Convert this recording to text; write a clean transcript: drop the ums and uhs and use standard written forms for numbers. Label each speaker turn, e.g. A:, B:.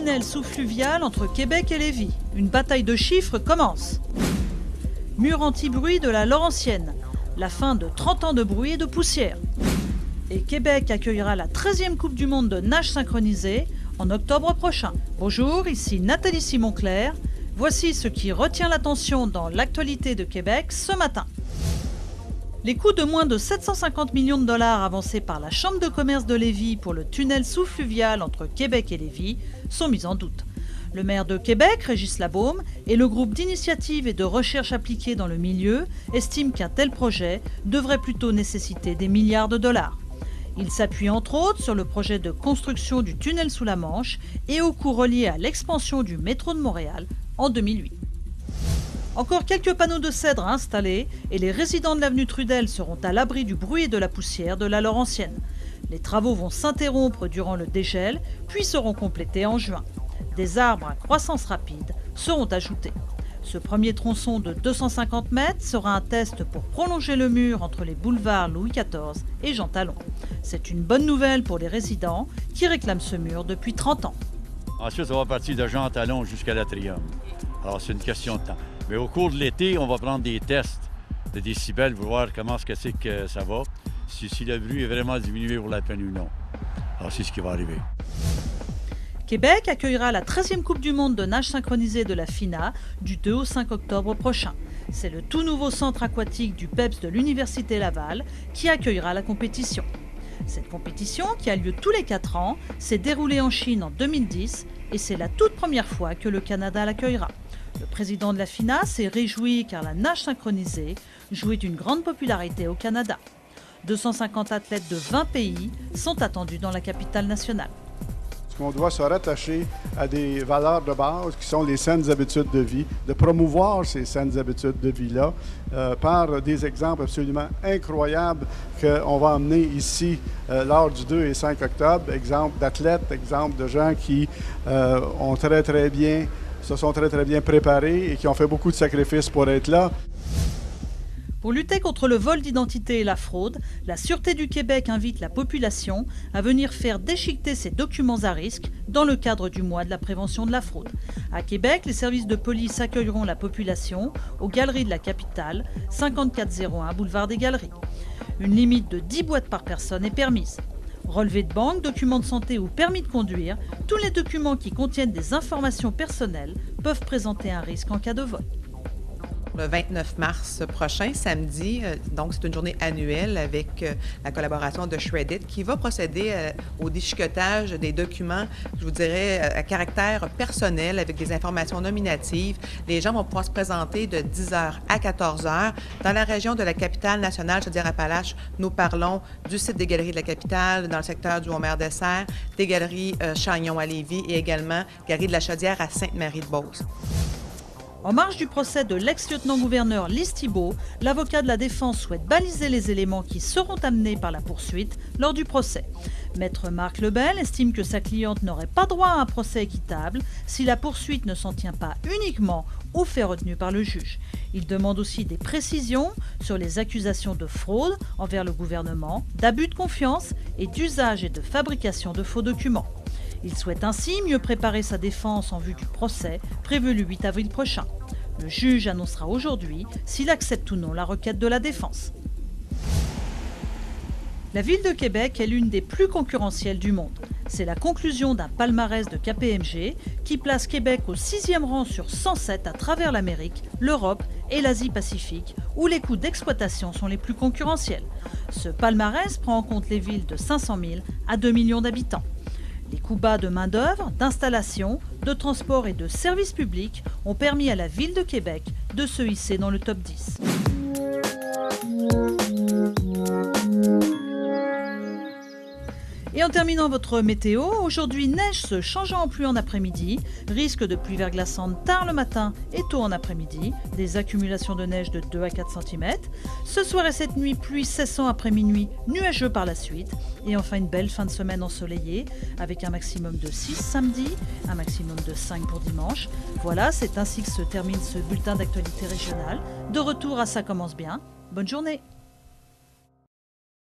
A: tunnel sous-fluvial entre Québec et Lévis. Une bataille de chiffres commence. Mur anti-bruit de la Laurentienne. La fin de 30 ans de bruit et de poussière. Et Québec accueillera la 13e Coupe du Monde de nage synchronisée en octobre prochain. Bonjour, ici Nathalie Simon-Claire. Voici ce qui retient l'attention dans l'actualité de Québec ce matin. Les coûts de moins de 750 millions de dollars avancés par la Chambre de commerce de Lévis pour le tunnel sous-fluvial entre Québec et Lévis sont mis en doute. Le maire de Québec, Régis Labaume, et le groupe d'initiative et de recherche appliquée dans le milieu estiment qu'un tel projet devrait plutôt nécessiter des milliards de dollars. Il s'appuie entre autres sur le projet de construction du tunnel sous la Manche et aux coûts reliés à l'expansion du métro de Montréal en 2008. Encore quelques panneaux de cèdre installés et les résidents de l'avenue Trudel seront à l'abri du bruit et de la poussière de la Laurentienne. Les travaux vont s'interrompre durant le dégel, puis seront complétés en juin. Des arbres à croissance rapide seront ajoutés. Ce premier tronçon de 250 mètres sera un test pour prolonger le mur entre les boulevards Louis XIV et Jean Talon. C'est une bonne nouvelle pour les résidents qui réclament ce mur depuis 30 ans.
B: Ensuite, ça va partir de Jean Talon jusqu'à l'Atrium. Alors, c'est une question de temps. Mais au cours de l'été, on va prendre des tests de décibels pour voir comment est-ce que ça va, si le bruit est vraiment diminué pour la peine ou non. Alors, c'est ce qui va arriver.
A: Québec accueillera la 13e Coupe du Monde de nage synchronisée de la FINA du 2 au 5 octobre prochain. C'est le tout nouveau centre aquatique du PEPS de l'Université Laval qui accueillera la compétition. Cette compétition, qui a lieu tous les 4 ans, s'est déroulée en Chine en 2010 et c'est la toute première fois que le Canada l'accueillera. Le président de la FINA s'est réjoui car la nage synchronisée jouit d'une grande popularité au Canada. 250 athlètes de 20 pays sont attendus dans la capitale nationale.
C: On doit se rattacher à des valeurs de base qui sont les saines habitudes de vie, de promouvoir ces saines habitudes de vie-là par des exemples absolument incroyables qu'on va emmener ici lors du 2 et 5 octobre. Exemple d'athlètes, exemple de gens qui se sont très bien préparés et qui ont fait beaucoup de sacrifices pour être là.
A: Pour lutter contre le vol d'identité et la fraude, la Sûreté du Québec invite la population à venir faire déchiqueter ses documents à risque dans le cadre du mois de la prévention de la fraude. À Québec, les services de police accueilleront la population aux Galeries de la Capitale, 5401 boulevard des Galeries. Une limite de 10 boîtes par personne est permise. Relevé de banque, documents de santé ou permis de conduire, tous les documents qui contiennent des informations personnelles peuvent présenter un risque en cas de vol.
D: Le 29 mars prochain, samedi, donc c'est une journée annuelle avec la collaboration de Shred It qui va procéder au déchiquetage des documents, je vous dirais, à caractère personnel avec des informations nominatives. Les gens vont pouvoir se présenter de 10h à 14h. Dans la région de la capitale nationale, Chaudière-Appalaches, nous parlons du site des Galeries de la capitale, dans le secteur du Haut-Mère-Dessert, des Galeries Chagnon à Lévis et également Galeries de la Chaudière à Sainte-Marie-de-Beauce.
A: En marge du procès de l'ex-lieutenant-gouverneur Lise Thibault, l'avocat de la défense souhaite baliser les éléments qui seront amenés par la poursuite lors du procès. Maître Marc Lebel estime que sa cliente n'aurait pas droit à un procès équitable si la poursuite ne s'en tient pas uniquement aux faits retenus par le juge. Il demande aussi des précisions sur les accusations de fraude envers le gouvernement, d'abus de confiance et d'usage et de fabrication de faux documents. Il souhaite ainsi mieux préparer sa défense en vue du procès prévu le 8 avril prochain. Le juge annoncera aujourd'hui s'il accepte ou non la requête de la défense. La ville de Québec est l'une des plus concurrentielles du monde. C'est la conclusion d'un palmarès de KPMG qui place Québec au 6e rang sur 107 à travers l'Amérique, l'Europe et l'Asie-Pacifique, où les coûts d'exploitation sont les plus concurrentiels. Ce palmarès prend en compte les villes de 500 000 à 2 millions d'habitants. Les coûts bas de main-d'œuvre, d'installation, de transport et de services publics ont permis à la ville de Québec de se hisser dans le top 10. Et en terminant votre météo, aujourd'hui neige se changeant en pluie en après-midi, risque de pluie verglaçante tard le matin et tôt en après-midi, des accumulations de neige de 2 à 4 cm. Ce soir et cette nuit, pluie cessant après minuit, nuageux par la suite. Et enfin une belle fin de semaine ensoleillée, avec un maximum de 6 samedi, un maximum de 5 pour dimanche. Voilà, c'est ainsi que se termine ce bulletin d'actualité régionale. De retour à Ça commence bien. Bonne journée.